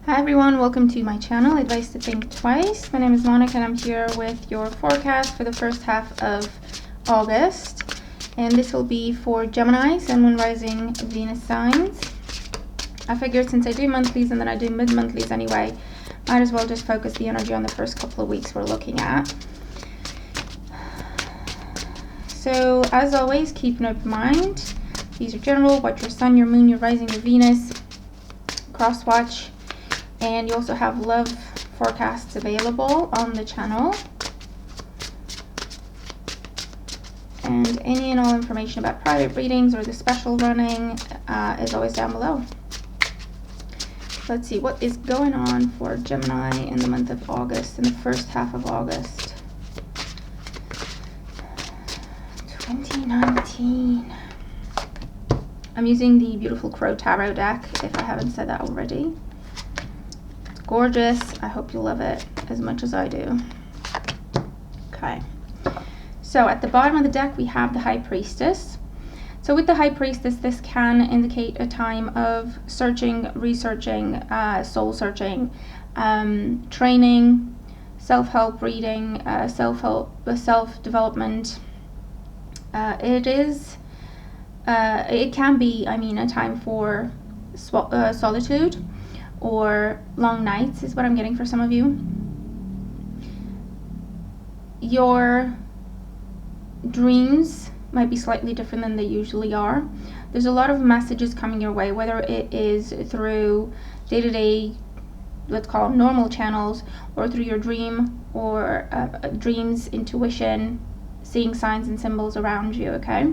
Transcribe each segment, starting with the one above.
Hi everyone, welcome to my channel, Advice to Think Twice. My name is Monica and I'm here with your forecast for the first half of August. And this will be for Gemini, Sun, Moon, Rising, Venus signs. I figured since I do monthlies and then I do mid-monthlies anyway, might as well just focus the energy on the first couple of weeks we're looking at. So as always, keep an open mind. These are general, watch your Sun, your Moon, your Rising, your Venus, cross watch. And you also have love forecasts available on the channel. And any and all information about private readings or the special running is always down below. Let's see what is going on for Gemini in the month of August, in the first half of August 2019. I'm using the beautiful Crow Tarot deck, if I haven't said that already. Gorgeous. I hope you love it as much as I do. Okay, so at the bottom of the deck we have the High Priestess. So with the High Priestess, this can indicate a time of searching, researching, soul searching, training, self-help reading, self-development. It can be, a time for solitude, or long nights is what I'm getting for some of you. Your dreams might be slightly different than they usually are. There's a lot of messages coming your way, whether it is through day-to-day, let's call them normal channels, or through your dream, or dreams, intuition, seeing signs and symbols around you, okay?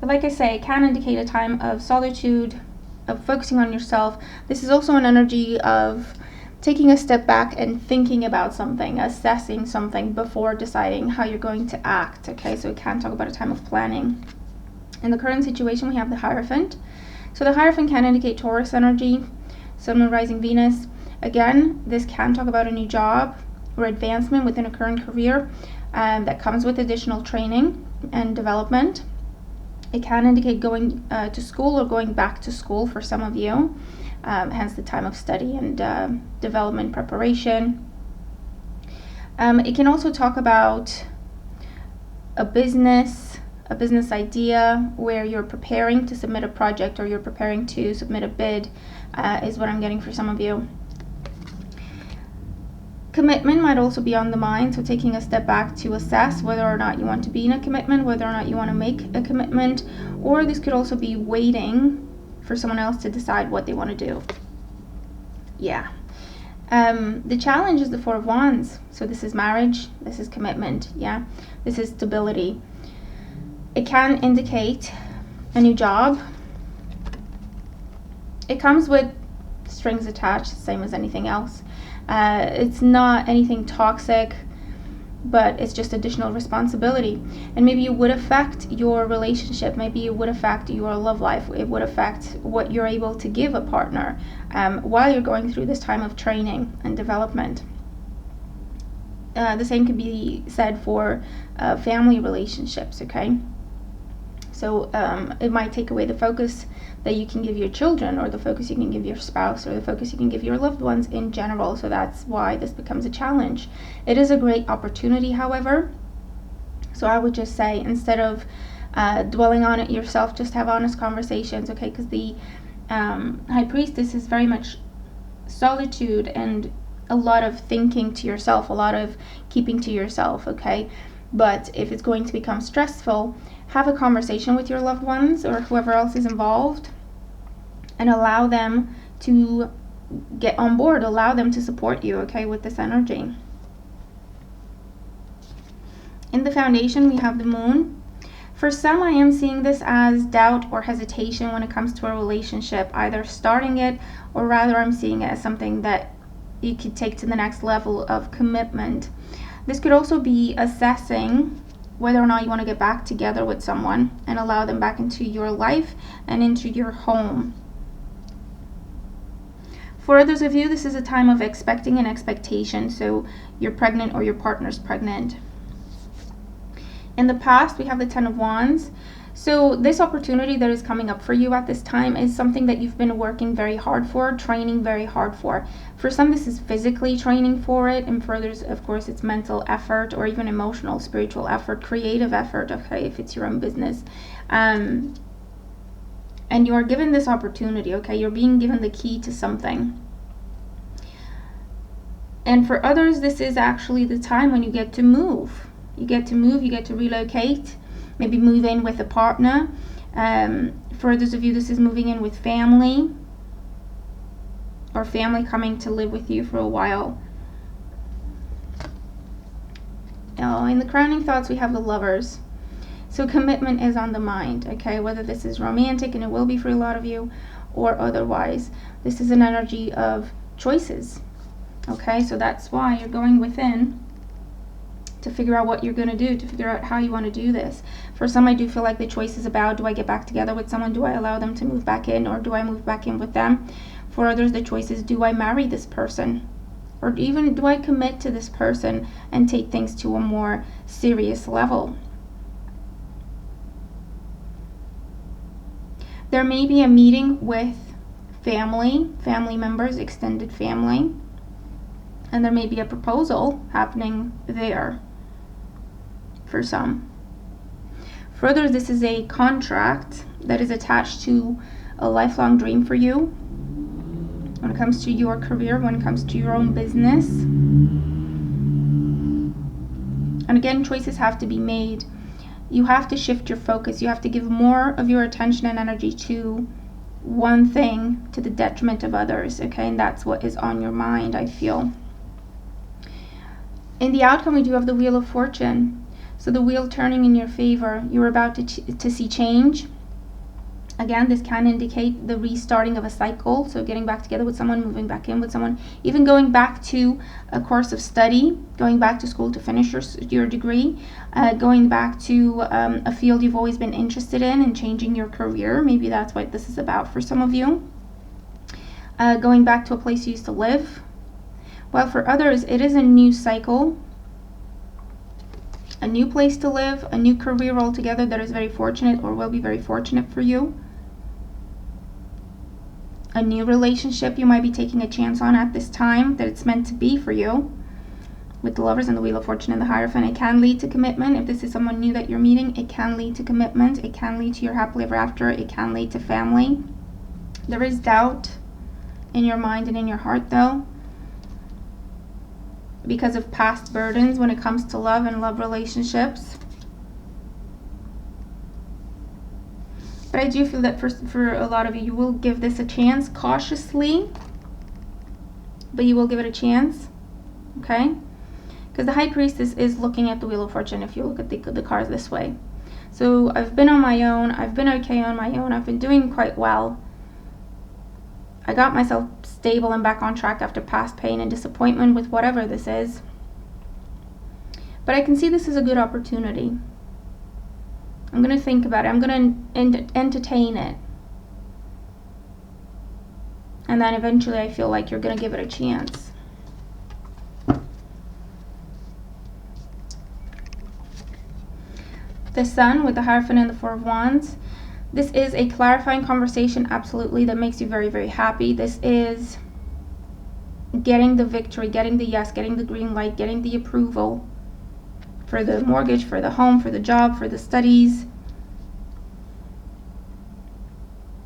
But like I say, it can indicate a time of solitude, of focusing on yourself. This is also an energy of taking a step back and thinking about something, assessing something before deciding how you're going to act, okay? So we can talk about a time of planning. In the current situation, we have the Hierophant. So the Hierophant can indicate Taurus energy, Sun, Moon, Rising, Venus. Again, this can talk about a new job or advancement within a current career that comes with additional training and development. It can indicate going to school or going back to school for some of you, hence the time of study and development preparation. It can also talk about a business idea where you're preparing to submit a project or you're preparing to submit a bid, is what I'm getting for some of you. Commitment might also be on the mind, so taking a step back to assess whether or not you want to be in a commitment, whether or not you want to make a commitment, or this could also be waiting for someone else to decide what they want to do. Yeah. The challenge is the Four of Wands. So this is marriage, this is commitment, yeah. This is stability. It can indicate a new job. It comes with strings attached, same as anything else. It's not anything toxic, but it's just additional responsibility. And maybe it would affect your relationship. Maybe it would affect your love life. It would affect what you're able to give a partner while you're going through this time of training and development. The same could be said for family relationships, okay? So it might take away the focus that you can give your children, or the focus you can give your spouse, or the focus you can give your loved ones in general. So that's why this becomes a challenge. It is a great opportunity, however. So I would just say, instead of dwelling on it yourself, just have honest conversations, okay? Because the High Priestess is very much solitude and a lot of thinking to yourself, a lot of keeping to yourself, okay? But if it's going to become stressful, have a conversation with your loved ones or whoever else is involved and allow them to get on board, allow them to support you, okay, with this energy. In the foundation, we have the Moon. For some, I am seeing this as doubt or hesitation when it comes to a relationship, either starting it, or rather I'm seeing it as something that you could take to the next level of commitment. This could also be assessing whether or not you want to get back together with someone and allow them back into your life and into your home. For others of you, this is a time of expecting an expectation, so you're pregnant or your partner's pregnant. In the past, we have the Ten of Wands. So this opportunity that is coming up for you at this time is something that you've been working very hard for, training very hard for. For some, this is physically training for it, and for others, of course, it's mental effort or even emotional, spiritual effort, creative effort, okay, if it's your own business. And you are given this opportunity, okay? You're being given the key to something. And for others, this is actually the time when you get to move. You get to move, you get to relocate, maybe move in with a partner. For others of you, this is moving in with family, or family coming to live with you for a while. Oh, in the crowning thoughts, we have the Lovers. So commitment is on the mind, okay? Whether this is romantic, and it will be for a lot of you, or otherwise. This is an energy of choices, okay? So that's why you're going within to figure out what you're going to do, to figure out how you want to do this. For some, I do feel like the choice is about, do I get back together with someone? Do I allow them to move back in, or do I move back in with them? For others, the choice is, do I marry this person? Or even, do I commit to this person and take things to a more serious level? There may be a meeting with family members, extended family, and there may be a proposal happening there for some. For others, this is a contract that is attached to a lifelong dream for you when it comes to your career, when it comes to your own business. And again, choices have to be made. You have to shift your focus. You have to give more of your attention and energy to one thing to the detriment of others, okay? And that's what is on your mind, I feel. In the outcome, we do have the Wheel of Fortune. So the wheel turning in your favor. You're about to see change. Again, this can indicate the restarting of a cycle. So getting back together with someone, moving back in with someone, even going back to a course of study, going back to school to finish your degree, going back to a field you've always been interested in and changing your career. Maybe that's what this is about for some of you. Going back to a place you used to live. While for others, it is a new cycle, a new place to live, a new career altogether that is very fortunate or will be very fortunate for you. A new relationship you might be taking a chance on at this time that it's meant to be for you. With the Lovers and the Wheel of Fortune and the Hierophant, it can lead to commitment. If this is someone new that you're meeting, it can lead to commitment. It can lead to your happily ever after. It can lead to family. There is doubt in your mind and in your heart, though, because of past burdens when it comes to love and love relationships. But I do feel that for a lot of you, you will give this a chance cautiously, but you will give it a chance, okay? Because the High Priestess is looking at the Wheel of Fortune if you look at the cards this way. So I've been on my own. I've been okay on my own. I've been doing quite well. I got myself stable and back on track after past pain and disappointment with whatever this is. But I can see this as a good opportunity. I'm going to think about it. I'm going to entertain it. And then eventually I feel like you're going to give it a chance. The Sun with the Hierophant and the Four of Wands. This is a clarifying conversation, absolutely, that makes you very, very happy. This is getting the victory, getting the yes, getting the green light, getting the approval for the mortgage, for the home, for the job, for the studies.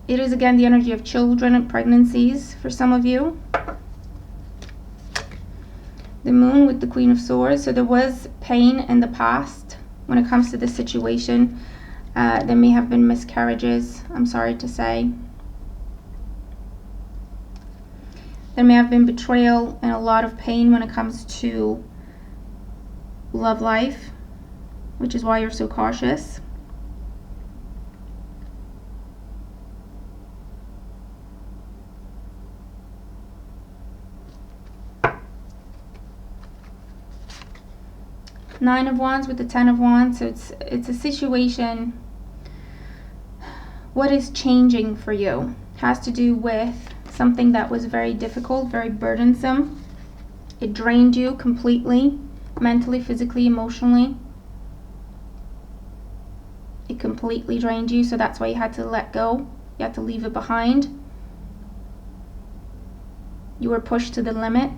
It is, again, the energy of children and pregnancies for some of you. The Moon with the Queen of Swords. So there was pain in the past when it comes to this situation. There may have been miscarriages, I'm sorry to say. There may have been betrayal and a lot of pain when it comes to love life, which is why you're so cautious. Nine of Wands with the Ten of Wands. So it's a situation. What is changing for you has to do with something that was very difficult, very burdensome. It drained you completely, mentally, physically, emotionally. It completely drained you, so that's why you had to let go. You had to leave it behind. You were pushed to the limit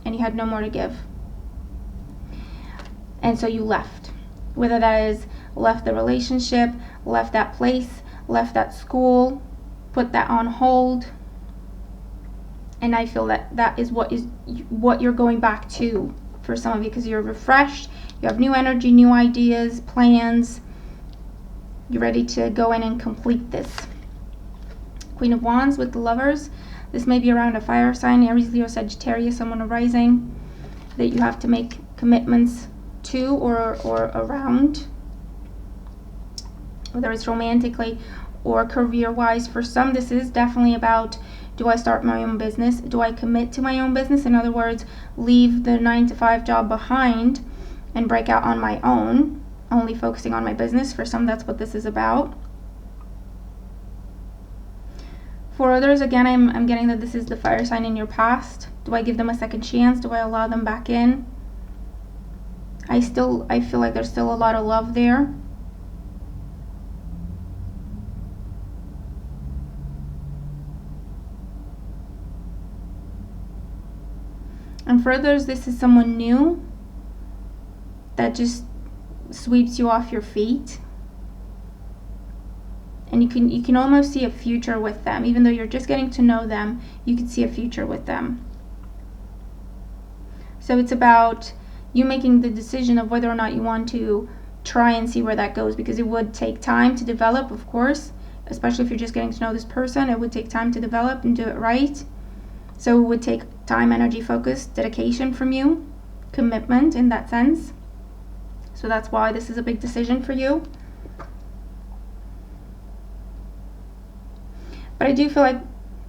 and you had no more to give. And so you left. Whether that is left the relationship, left that place, left that school, put that on hold. And I feel that that is what you're going back to for some of you, because you're refreshed, you have new energy, new ideas, plans. You're ready to go in and complete this. Queen of Wands with the Lovers. This may be around a fire sign, Aries, Leo, Sagittarius, someone arising, that you have to make commitments to or around, whether it's romantically or career-wise. For some, this is definitely about, do I start my own business? Do I commit to my own business? In other words, leave the 9-to-5 job behind and break out on my own, only focusing on my business. For some, that's what this is about. For others, again, I'm getting that this is the fire sign in your past. Do I give them a second chance? Do I allow them back in? I feel like there's still a lot of love there. And for others, this is someone new that just sweeps you off your feet. And you can almost see a future with them. Even though you're just getting to know them, you can see a future with them. So it's about you making the decision of whether or not you want to try and see where that goes, because it would take time to develop, of course, especially if you're just getting to know this person. It would take time to develop and do it right. So it would take time, energy, focus, dedication from you, commitment in that sense. So that's why this is a big decision for you. But I do feel like,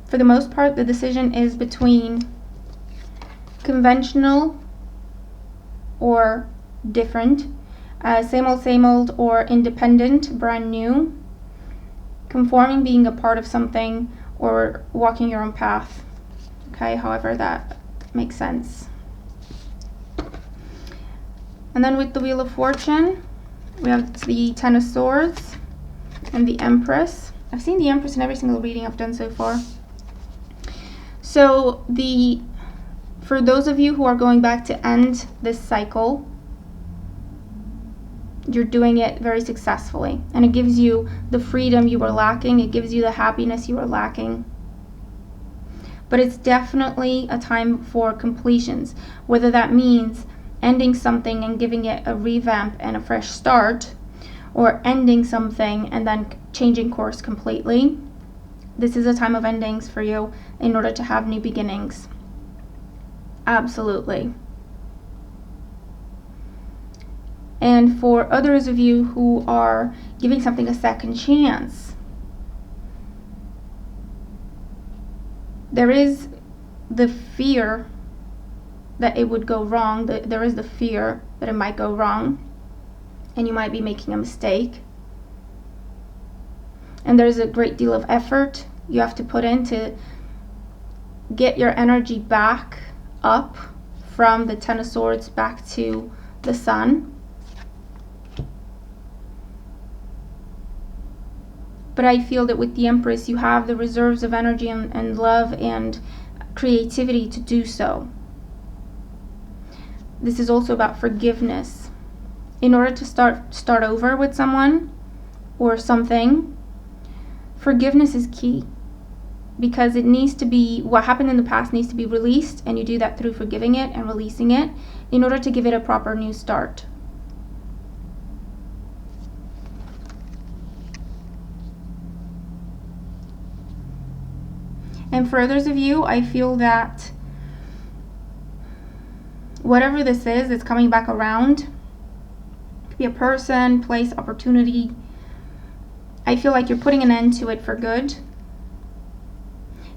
for the most part, the decision is between conventional or different, same old, or independent, brand new, conforming, being a part of something, or walking your own path. Okay, however that makes sense. And then with the Wheel of Fortune, we have the Ten of Swords and the Empress. I've seen the Empress in every single reading I've done so far. So for those of you who are going back to end this cycle, you're doing it very successfully. And it gives you the freedom you were lacking. It gives you the happiness you were lacking. But it's definitely a time for completions. Whether that means ending something and giving it a revamp and a fresh start, or ending something and then changing course completely. This is a time of endings for you in order to have new beginnings. Absolutely. And for others of you who are giving something a second chance, there is the fear that it would go wrong. There is the fear that it might go wrong and you might be making a mistake. And there's a great deal of effort you have to put in to get your energy back up from the Ten of Swords back to the Sun. But I feel that with the Empress, you have the reserves of energy and love and creativity to do so. This is also about forgiveness. In order to start over with someone or something, forgiveness is key, because it needs to be, what happened in the past needs to be released, and you do that through forgiving it and releasing it in order to give it a proper new start. And for others of you, I feel that whatever this is, it's coming back around. It could be a person, place, opportunity. I feel like you're putting an end to it for good.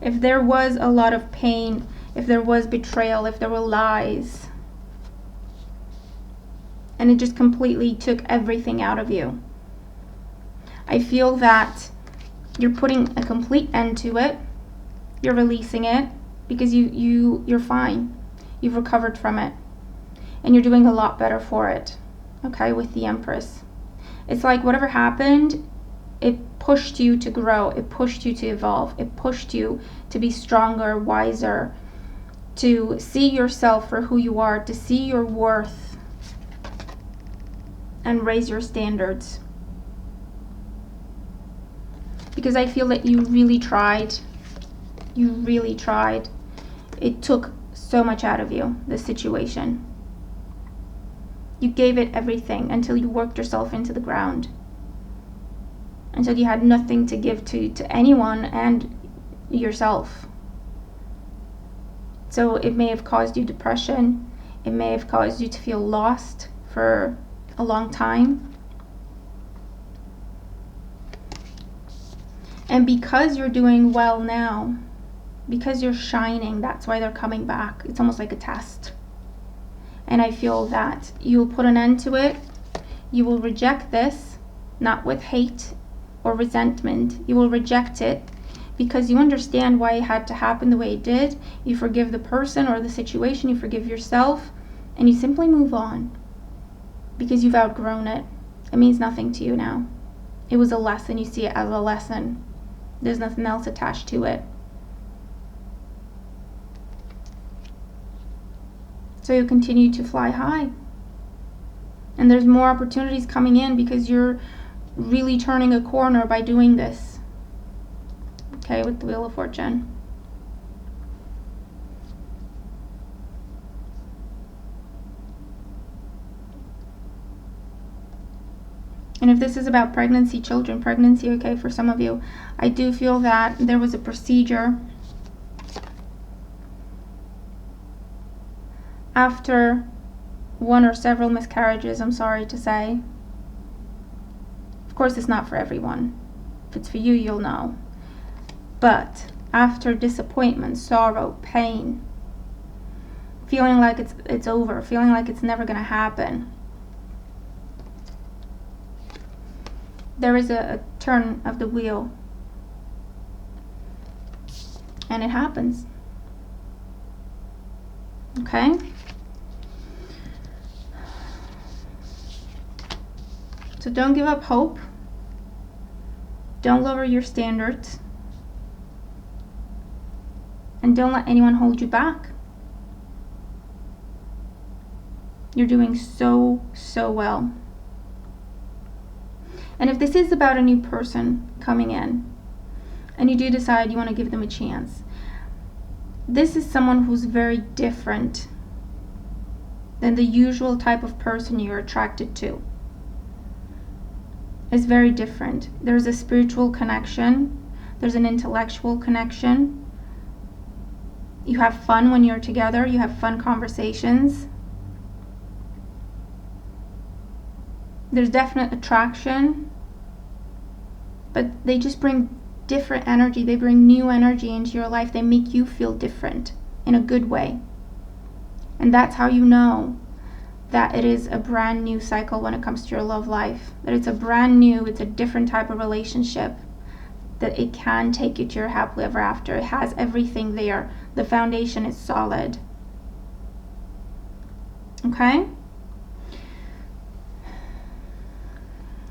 If there was a lot of pain, if there was betrayal, if there were lies, and it just completely took everything out of you, I feel that you're putting a complete end to it. You're releasing it because you're fine. You've recovered from it. And you're doing a lot better for it. Okay, with the Empress. It's like whatever happened, it pushed you to grow, it pushed you to evolve, it pushed you to be stronger, wiser, to see yourself for who you are, to see your worth, and raise your standards. Because I feel that you really tried. You really tried. It took so much out of you, this situation. You gave it everything until you worked yourself into the ground. Until you had nothing to give to anyone and yourself. So it may have caused you depression. It may have caused you to feel lost for a long time. And because you're doing well now, because you're shining, that's why they're coming back. It's almost like a test. And I feel that you'll put an end to it. You will reject this, not with hate or resentment. You will reject it because you understand why it had to happen the way it did. You forgive the person or the situation, you forgive yourself, and you simply move on because you've outgrown it. It means nothing to you now. It was a lesson. You see it as a lesson. There's nothing else attached to it. So you continue to fly high. And there's more opportunities coming in because you're really turning a corner by doing this. Okay, with the Wheel of Fortune. And if this is about pregnancy, children, pregnancy, okay, for some of you, I do feel that there was a procedure after one or several miscarriages, I'm sorry to say. Of course, it's not for everyone. If it's for you, you'll know. But after disappointment, sorrow, pain, feeling like it's over, feeling like it's never going to happen, there is a turn of the wheel. And it happens. Okay? So don't give up hope. Don't lower your standards. And don't let anyone hold you back. You're doing so, so well. And if this is about a new person coming in, and you do decide you want to give them a chance, this is someone who's very different than the usual type of person you're attracted to. It's very different. There's a spiritual connection. There's an intellectual connection. You have fun when you're together. You have fun conversations. There's definite attraction. But they just bring different energy. They bring new energy into your life. They make you feel different in a good way. And that's how you know that it is a brand new cycle when it comes to your love life. That it's a brand new, it's a different type of relationship. That it can take you to your happily ever after. It has everything there. The foundation is solid. Okay?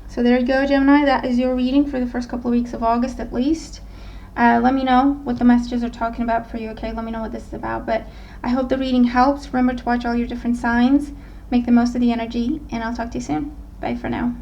So there you go, Gemini. That is your reading for the first couple of weeks of August at least. Let me know what the messages are talking about for you, okay? Let me know what this is about. But I hope the reading helps. Remember to watch all your different signs. Make the most of the energy, and I'll talk to you soon. Bye for now.